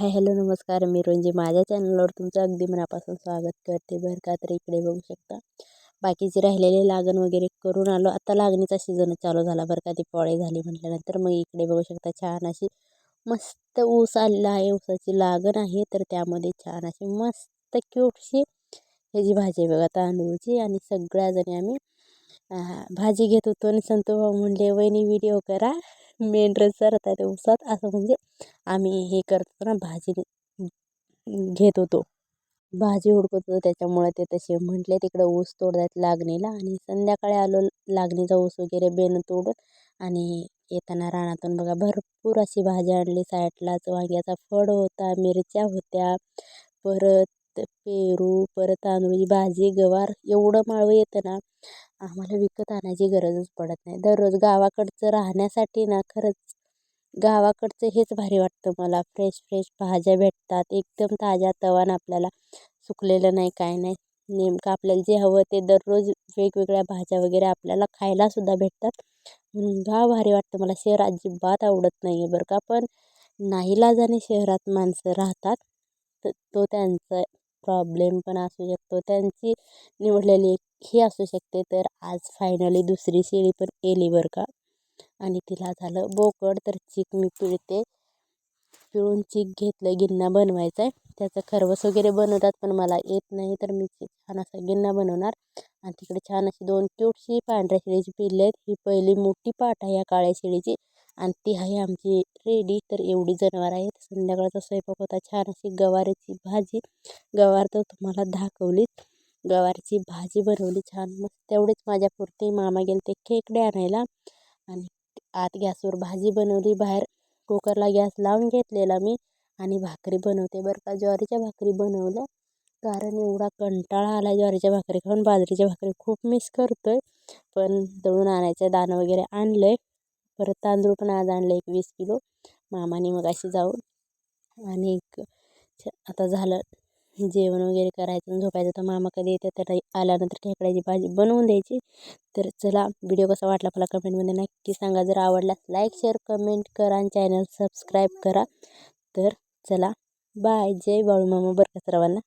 Hi hello नमस्कार, मी रंजी. माझ्या चॅनलवर तुमचं अगदी मनापासून स्वागत करते बरं का. तर इकडे बघू शकता बाकीचे राहिलेले लागण वगैरे करून आलो. आता लागणीचा सीझन चालू झाला बरं का. ती पोळी झाली म्हटल्यानंतर मग इकडे बघू शकता छान अशी मस्त ऊस आलेला आहे. ऊसाची लागण आहे. तर त्यामध्ये छान अशी मस्त क्यूटशी ह्याची भाजी आहे बघा, तांदूळची. आणि सगळ्याजणी आम्ही भाजी घेत होतो आणि संतू भाऊ म्हणले वहिनी व्हिडिओ करा, मेंढरं चरतात ऊसात असं. म्हणजे आम्ही हे करत होतो ना, भाजी घेत होतो, भाजी हुडकत होतो, त्याच्यामुळे ते तसे म्हटले. तिकडे ऊस तोडतात लागणीला आणि संध्याकाळी आलो लागणीचा ऊस वगैरे बेन तोडून. आणि येताना रानातून बघा भरपूर अशी भाजी आणली. साईडलाच वांग्याचा फळ होता, मिरच्या होत्या, परत पेरू, परत तांदूळची भाजी, गवार. एवढं माळवं येतं ना, आम्हाला विकत आणायची गरजच पडत नाही. दररोज गावाकडचं राहण्यासाठी ना, खरंच गावाकडचं हेच भारी वाटतं मला. फ्रेश फ्रेश भाज्या भेटतात, एकदम ताज्या तवान, आपल्याला सुकलेलं नाही काय नाही. नेमकं आपल्याला जे हवं ते दररोज वेगवेगळ्या भाज्या वगैरे आपल्याला खायलासुद्धा भेटतात. म्हणून गाव भारी वाटतं मला. शहर अजिबात आवडत नाही आहे बरं का. पण नाईलाजाने शहरात माणसं राहतात. तर तो त्यांचा प्रॉब्लेम पण असू शकतो, त्यांची निवडलेली ही असू शकते. तर आज फायनली दुसरी शेळी पण एली बरं का. आणि तिला झालं बोकड. तर चीक मी पिळते, पिळून चीक घेतलं. गिन्ना बनवायचा आहे. त्याचं खरवस वगैरे बनवतात पण मला येत नाही. तर मी छान असा गिन्ना बनवणार. आणि तिकडे छान अशी 2 क्यूटशी पांढऱ्या शेळीची पिल्ले आहेत. ही पहिली मोठी पाठ आहे या काळ्या शेळीची, आणि ती आहे आमची रेडी. तर एवढी जनावर आहेत. संध्याकाळचा स्वयंपाक होता छान अशी गवारीची भाजी. गवार तर तुम्हाला दाखवली. गवारीची भाजी बनवली छान मस्त. तेवढीच माझ्यापुरती. मामा गेले ते खेकडे आणायला, आणि आत गॅसवर भाजी बनवली. बाहेर कुकरला गॅस लावून घेतलेला मी, आणि भाकरी बनवते बरं का. ज्वारीच्या भाकरी बनवल्या, कारण एवढा कंटाळा आला ज्वारीच्या भाकरी खाऊन. बाजरीच्या भाकरी खूप मिस करतोय. पण दळून आणायचं, दाणं वगैरे आणलं आहे. परत तांदूळ पण आज आणलं 21 किलो मामाने मग अशी जाऊन. आणि आता झालं जेवण वगैरे करायचं आणि झोपायचं. तर मामा कधी येते तर आल्यानंतर खेकड्याची भाजी बनवून द्यायची. तर चला, व्हिडिओ कसा वाटला मला कमेंटमध्ये नक्की सांगा. जर आवडला लाईक शेअर कमेंट करा आणि चॅनल सबस्क्राईब करा. तर चला बाय. जय बाळूमामा बरं का सर्वांना.